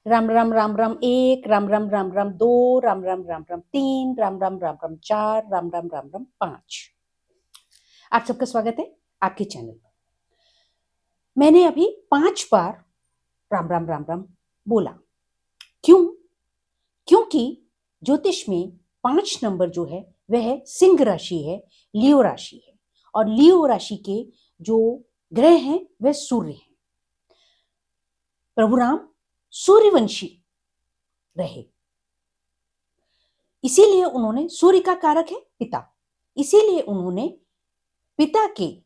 राम राम राम राम एक, राम राम राम राम दो, राम राम राम राम तीन, राम राम राम राम चार, राम राम राम राम पांच। आप सबका स्वागत है आपके चैनल पर। मैंने अभी 5 बार राम राम राम राम बोला। क्यों? क्योंकि ज्योतिष में 5 नंबर जो है वह सिंह राशि है, लियो राशि है, और लियो राशि के जो ग्रह हैं वह सूर्य हैं। प्रभु राम सूर्यवंशी रहे, इसीलिए उन्होंने, सूर्य का कारक है पिता, इसीलिए उन्होंने पिता के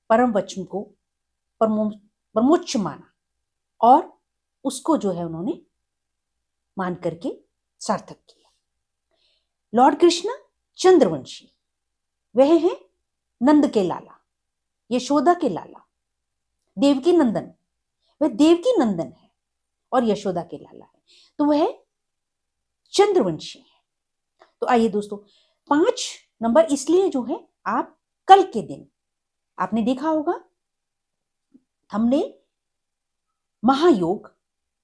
परम वचन को परमोच्च माना और उसको जो है उन्होंने मान करके सार्थक किया। लॉर्ड कृष्ण चंद्रवंशी, वह है नंद के लाला, यशोदा के लाला, देवकी नंदन, वह देवकी नंदन है और यशोदा के लाला है, तो वह चंद्रवंशी है। तो आइए दोस्तों, 5 नंबर इसलिए जो है आप कल के दिन आपने देखा होगा हमने महायोग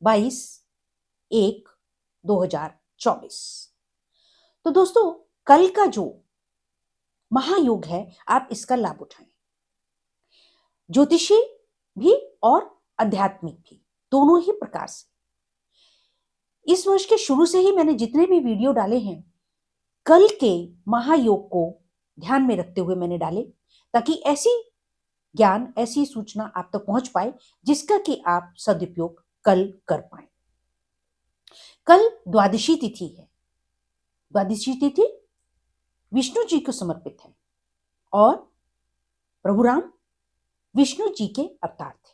22/1/2024। तो दोस्तों कल का जो महायोग है आप इसका लाभ उठाएं। ज्योतिषी भी और आध्यात्मिक भी, दोनों ही प्रकार से। इस वर्ष के शुरू से ही मैंने जितने भी वीडियो डाले हैं कल के महायोग को ध्यान में रखते हुए मैंने डाले, ताकि ऐसी ज्ञान, ऐसी सूचना आप तक पहुंच पाए जिसका कि आप सदुपयोग कल कर पाए। कल द्वादशी तिथि है। द्वादशी तिथि विष्णु जी को समर्पित है और प्रभु राम विष्णु जी के अवतार थे,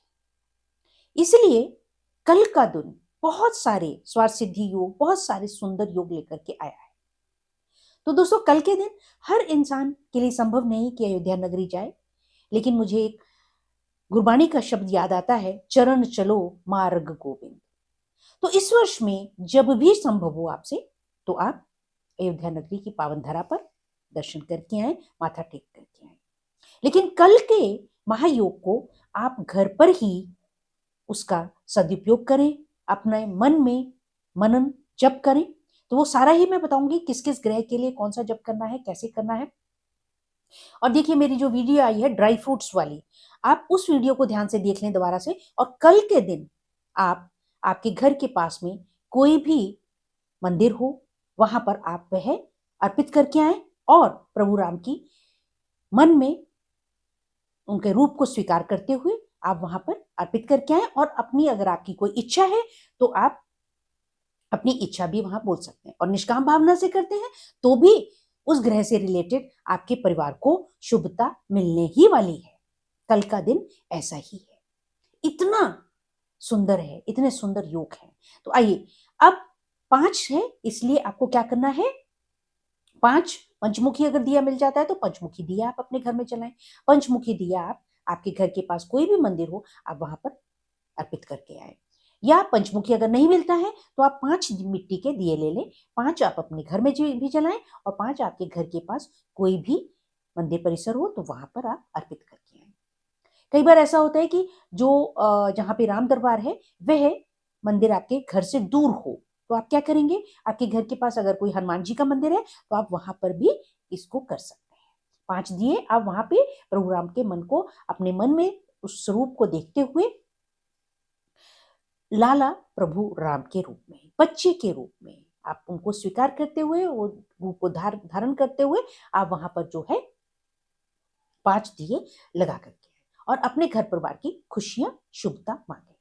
इसलिए कल का दिन बहुत सारे स्वार्थ सिद्धि योग, बहुत सारे सुंदर योग लेकर के आया है। तो दोस्तों कल के दिन हर इंसान के लिए संभव नहीं कि अयोध्या नगरी जाए, लेकिन मुझे एक गुरबाणी का शब्द याद आता है, चरण चलो मार्ग गोविंद। तो इस वर्ष में जब भी संभव हो आपसे, तो आप अयोध्या नगरी की पावन धरा पर दर्शन करके आए, माथा टेक करके आए। लेकिन कल के महायोग को आप घर पर ही उसका सदुपयोग करें, अपने मन में मनन जप करें। तो वो सारा ही मैं बताऊंगी किस किस ग्रह के लिए कौन सा जप करना है, कैसे करना है। और देखिए मेरी जो वीडियो आई है ड्राई फ्रूट्स वाली, आप उस वीडियो को ध्यान से देख लें दोबारा से। और कल के दिन आप आपके घर के पास में कोई भी मंदिर हो, वहां पर आप वह अर्पित करके आए और प्रभु राम की मन में उनके रूप को स्वीकार करते हुए आप वहां पर अर्पित करके आए। और अपनी, अगर आपकी कोई इच्छा है तो आप अपनी इच्छा भी वहां बोल सकते हैं, और निष्काम भावना से करते हैं तो भी उस ग्रह से रिलेटेड आपके परिवार को शुभता मिलने ही वाली है। कल का दिन ऐसा ही है, इतना सुंदर है, इतने सुंदर योग है। तो आइए, अब 5 है, इसलिए आपको क्या करना है, 5 पंचमुखी अगर दिया मिल जाता है तो पंचमुखी दिया आप अपने घर में जलाएं। पंचमुखी दिया आप आपके घर के पास कोई भी मंदिर हो आप वहां पर अर्पित करके आए। या पंचमुखी अगर नहीं मिलता है तो आप 5 मिट्टी के दिए ले लें, 5 आप अपने घर में भी जलाएं और 5 आपके घर के पास कोई भी मंदिर परिसर हो तो वहां पर आप अर्पित करके आए। कई बार ऐसा होता है कि जो जहाँ पे राम दरबार है वह मंदिर आपके घर से दूर हो, तो आप क्या करेंगे, आपके घर के पास अगर कोई हनुमान जी का मंदिर है तो आप वहां पर भी इसको कर सकते हैं। 5 दिए आप वहां पे प्रभु राम के मन को, अपने मन में उस स्वरूप को देखते हुए, लाला प्रभु राम के रूप में, बच्चे के रूप में आप उनको स्वीकार करते हुए, वो रूप को धारण करते हुए आप वहां पर जो है 5 दिए लगा करके और अपने घर परिवार की खुशियां, शुभता मांगे।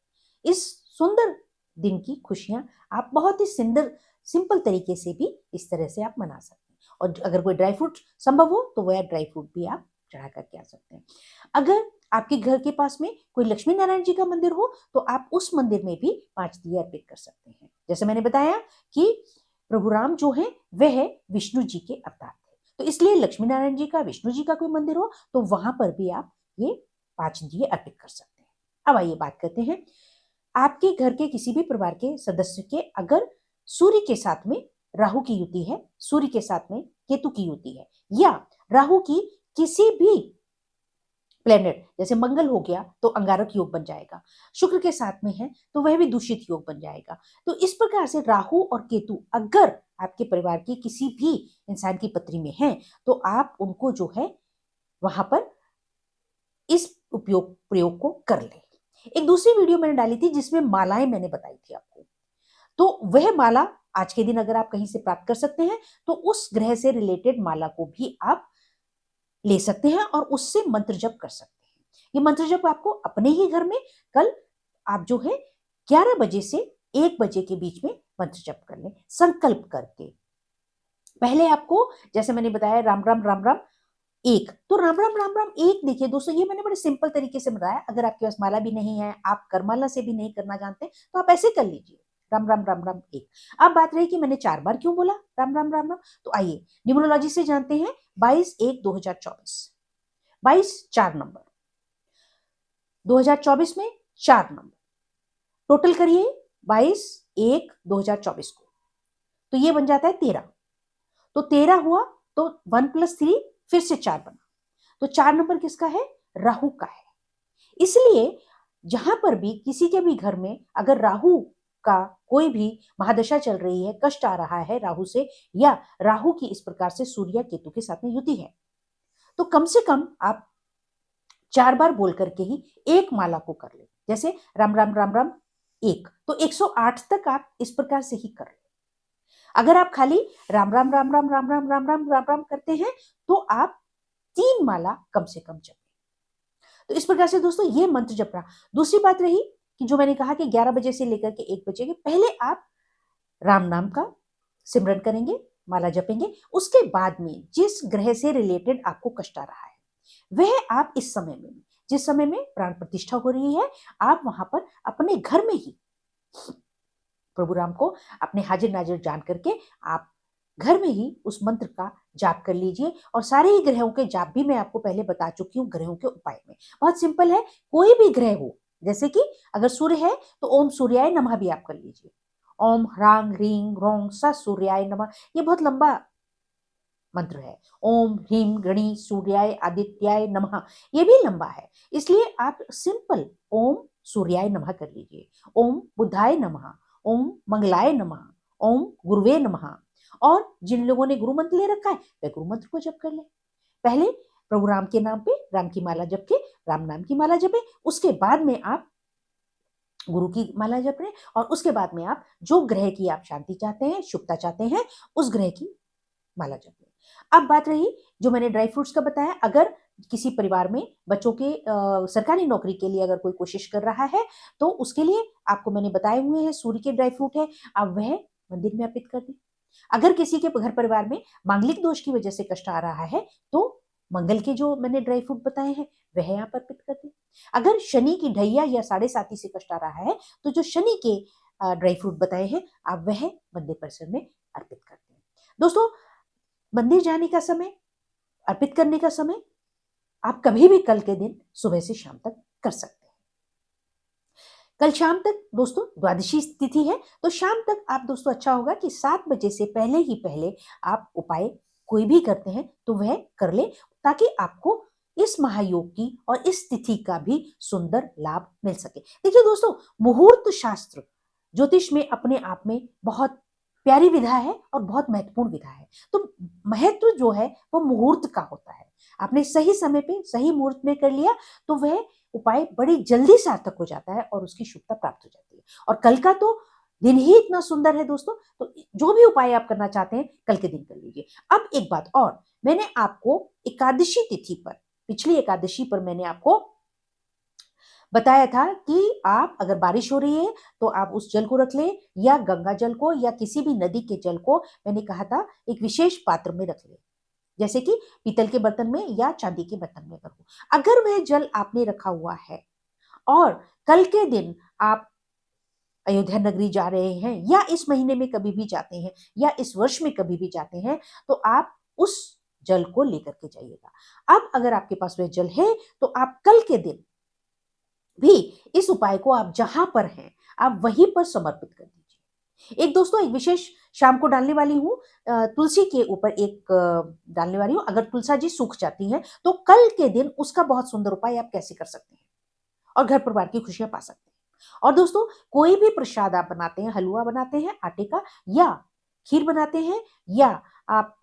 इस सुंदर दिन की खुशियां आप बहुत ही सुंदर सिंपल तरीके से भी इस तरह से आप मना सकते हैं। और अगर कोई ड्राई फ्रूट संभव हो तो वह ड्राई फ्रूट भी आप चढ़ा करके आ सकते हैं। अगर आपके घर के पास में कोई लक्ष्मी नारायण जी का मंदिर हो तो आप उस मंदिर में भी 5 दिए अर्पित कर सकते हैं। जैसे मैंने बताया कि प्रभु राम जो है वह विष्णु जी के अवतार थे, तो इसलिए लक्ष्मी नारायण जी का, विष्णु जी का कोई मंदिर हो तो वहां पर भी आप ये 5 दिए अर्पित कर सकते हैं। अब आइए बात करते हैं, आपके घर के किसी भी परिवार के सदस्य के अगर सूर्य के साथ में राहु की युति है, सूर्य के साथ में केतु की युति है, या राहु की किसी भी प्लेनेट, जैसे मंगल हो गया तो अंगारक योग बन जाएगा, शुक्र के साथ में है तो वह भी दूषित योग बन जाएगा। तो इस प्रकार से राहु और केतु अगर आपके परिवार की किसी भी इंसान की पत्री में है तो आप उनको जो है वहां पर इस प्रयोग को कर ले। एक दूसरी वीडियो मैंने डाली थी जिसमें मालाएं मैंने बताई थी आपको, तो वह माला आज के दिन अगर आप कहीं से प्राप्त कर सकते हैं तो उस ग्रह से रिलेटेड माला को भी आप ले सकते हैं और उससे मंत्र जप कर सकते हैं। ये मंत्र जप आपको अपने ही घर में कल आप जो है 11 बजे से 1 बजे के बीच में मंत्र जप कर लें संकल्प करके। पहले आपको जैसे मैंने बताया राम राम राम राम एक, तो राम राम राम राम एक देखिए दोस्तों, ये मैंने बड़े सिंपल तरीके से बताया। अगर आपके पास माला भी नहीं है, आप करमाला से भी नहीं करना जानते, तो आप ऐसे कर लीजिए राम राम राम राम एक। अब बात रही कि मैंने 4 बार क्यों बोला राम राम राम राम, तो आइए न्यूमरोलॉजी से जानते हैं। 22/1/2024, 22 4 नंबर, 2024 में 4 नंबर, टोटल करिए 22/1/2024 को, तो ये बन जाता है 13। तो 13 हुआ तो 1 + 3 फिर से 4 बना, तो 4 नंबर किसका है? राहु का है। इसलिए जहां पर भी किसी के भी घर में अगर राहु का कोई भी महादशा चल रही है, कष्ट आ रहा है राहु से, या राहु की इस प्रकार से सूर्य केतु के साथ में युति है, तो कम से कम आप 4 बार बोल करके ही एक माला को कर ले। जैसे राम राम राम राम एक, तो 108 तक आप इस प्रकार से ही कर ले। अगर आप खाली राम राम राम राम राम राम राम राम राम राम करते हैं तो आप 3 माला कम से कम जपें। तो इस प्रकार से दोस्तों ये मंत्र जप रहा। दूसरी बात रही कि जो मैंने कहा कि 11 बजे से लेकर के 1 बजे के पहले आप राम नाम का सिमरन करेंगे, माला जपेंगे। उसके बाद में जिस ग्रह से रिलेटेड आपको कष्ट आ रहा है वह आप इस समय में, जिस समय में प्राण प्रतिष्ठा हो रही है, आप वहां पर अपने घर में ही प्रभु राम को अपने हाजिर नाजिर जान करके आप घर में ही उस मंत्र का जाप कर लीजिए। और सारे ही ग्रहों के जाप भी मैं आपको पहले बता चुकी हूँ ग्रहों के उपाय में। बहुत सिंपल है, कोई भी ग्रह हो, जैसे कि अगर सूर्य है तो ओम सूर्याय नमः भी आप कर लीजिए। ओम ह्रांग ह्रीं ह्रों स सूर्याय नमः, ये बहुत लंबा मंत्र है। ओम ह्रीं गणी सूर्याय आदित्याय नमः, ये भी लंबा है, इसलिए आप सिंपल ओम सूर्याय नमः कर लीजिए। ओम बुधाय नमः, ओम मंगलाय नमः, ओम गुरुवे नमः। और जिन लोगों ने गुरु मंत्र ले रखा है वे गुरु मंत्र को जप कर ले। पहले प्रभु राम के नाम पे राम की माला जप के राम नाम की माला जपे, उसके बाद में आप गुरु की माला जप रहे, और उसके बाद में आप जो ग्रह की आप शांति चाहते हैं, शुभता चाहते हैं, उस ग्रह की माला जप रहे। अब बात रही जो मैंने ड्राई फ्रूट्स का बताया, अगर किसी परिवार में बच्चों के सरकारी नौकरी के लिए अगर कोई कोशिश कर रहा है तो उसके लिए आपको मैंने बताए हुए हैं सूर्य के ड्राई फ्रूट है, आप वह मंदिर में अर्पित कर दें। अगर किसी के घर परिवार में मांगलिक दोष की वजह से कष्ट आ रहा है तो मंगल के जो मैंने ड्राई फ्रूट बताए हैं वह आप अर्पित कर दें। अगर शनि की ढैया या 7.5 से कष्ट आ रहा है तो जो शनि के ड्राई फ्रूट बताए हैं आप वह मंदिर परिसर में अर्पित कर दें। दोस्तों, मंदिर जाने का समय, अर्पित करने का समय आप कभी भी कल के दिन सुबह से शाम तक कर सकते हैं। कल शाम तक दोस्तों द्वादशी तिथि है, तो शाम तक आप दोस्तों अच्छा होगा कि 7 बजे से पहले ही पहले आप उपाय कोई भी करते हैं तो वह कर ले, ताकि आपको इस महायोग की और इस तिथि का भी सुंदर लाभ मिल सके। देखिए दोस्तों, मुहूर्त शास्त्र ज्योतिष में अपने आप में बहुत प्यारी विधा है और बहुत महत्वपूर्ण विधा है। तो महत्व जो है वो मुहूर्त का होता है। आपने सही समय पे सही मुहूर्त में कर लिया तो वह उपाय बड़ी जल्दी सार्थक हो जाता है और उसकी शुभता प्राप्त हो जाती है। और कल का तो दिन ही इतना सुंदर है दोस्तों, तो जो भी उपाय आप करना चाहते हैं कल के दिन कर लीजिए। अब एक बात और, मैंने आपको एकादशी तिथि पर, पिछली एकादशी पर मैंने आपको बताया था कि आप अगर बारिश हो रही है तो आप उस जल को रख लें, या गंगा जल को या किसी भी नदी के जल को, मैंने कहा था एक विशेष पात्र में रख लें, जैसे कि पीतल के बर्तन में या चांदी के बर्तन में रखो। अगर वह जल आपने रखा हुआ है और कल के दिन आप अयोध्या नगरी जा रहे हैं या इस महीने में कभी भी जाते हैं या इस वर्ष में कभी भी जाते हैं, तो आप उस जल को लेकर के जाइएगा। अब अगर आपके पास वह जल है तो आप कल के दिन भी इस उपाय को आप जहां पर हैं आप वहीं पर समर्पित कर दीजिए। एक दोस्तों एक विशेष शाम को डालने वाली हूँ, तुलसी के ऊपर एक डालने वाली हूँ। अगर तुलसा जी सूख जाती हैं तो कल के दिन उसका बहुत सुंदर उपाय आप कैसे कर सकते हैं और घर परिवार की खुशियां पा सकते हैं। और दोस्तों कोई भी प्रसाद आप बनाते हैं, हलवा बनाते हैं आटे का, या खीर बनाते हैं, या आप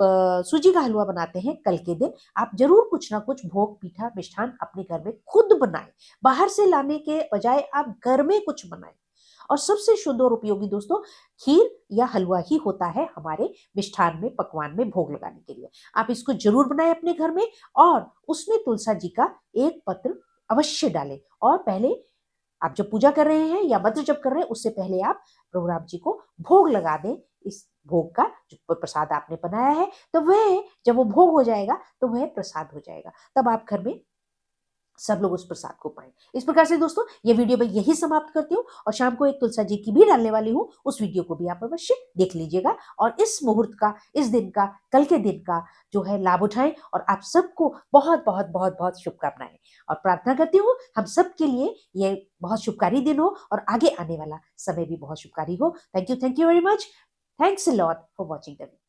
सूजी का हलवा बनाते हैं, कल के दिन आप जरूर कुछ ना कुछ भोग पीठा मिष्ठान अपने घर में खुद बनाएं। बाहर से लाने के बजाय आप घर में कुछ बनाएं। और सबसे शुद्ध और उपयोगी दोस्तों खीर या हलवा ही होता है हमारे मिष्ठान में, पकवान में भोग लगाने के लिए। आप इसको जरूर बनाएं अपने घर में, और उसमें तुलसा जी का एक पत्र अवश्य डालें। और पहले आप जब पूजा कर रहे हैं या मंत्र जप कर रहे हैं उससे पहले आप प्रभु राम जी को भोग लगा दें। इस भोग का जो प्रसाद आपने बनाया है, तो वह जब वो भोग हो जाएगा तो वह प्रसाद हो जाएगा, तब आप घर में सब लोग उस प्रसाद को पाएं। इस प्रकार से दोस्तों ये वीडियो मैं यही समाप्त करती हूँ, और शाम को एक तुलसा जी की भी डालने वाली हूँ, उस वीडियो को भी आप अवश्य देख लीजिएगा। और इस मुहूर्त का, इस दिन का, कल के दिन का जो है लाभ उठाएं, और आप सबको बहुत बहुत बहुत बहुत शुभकामनाएं। और प्रार्थना करती हूँ हम सब के लिए ये बहुत शुभकारी दिन हो, और आगे आने वाला समय भी बहुत शुभकारी हो। Thank you very much. Thanks a lot for watching the video.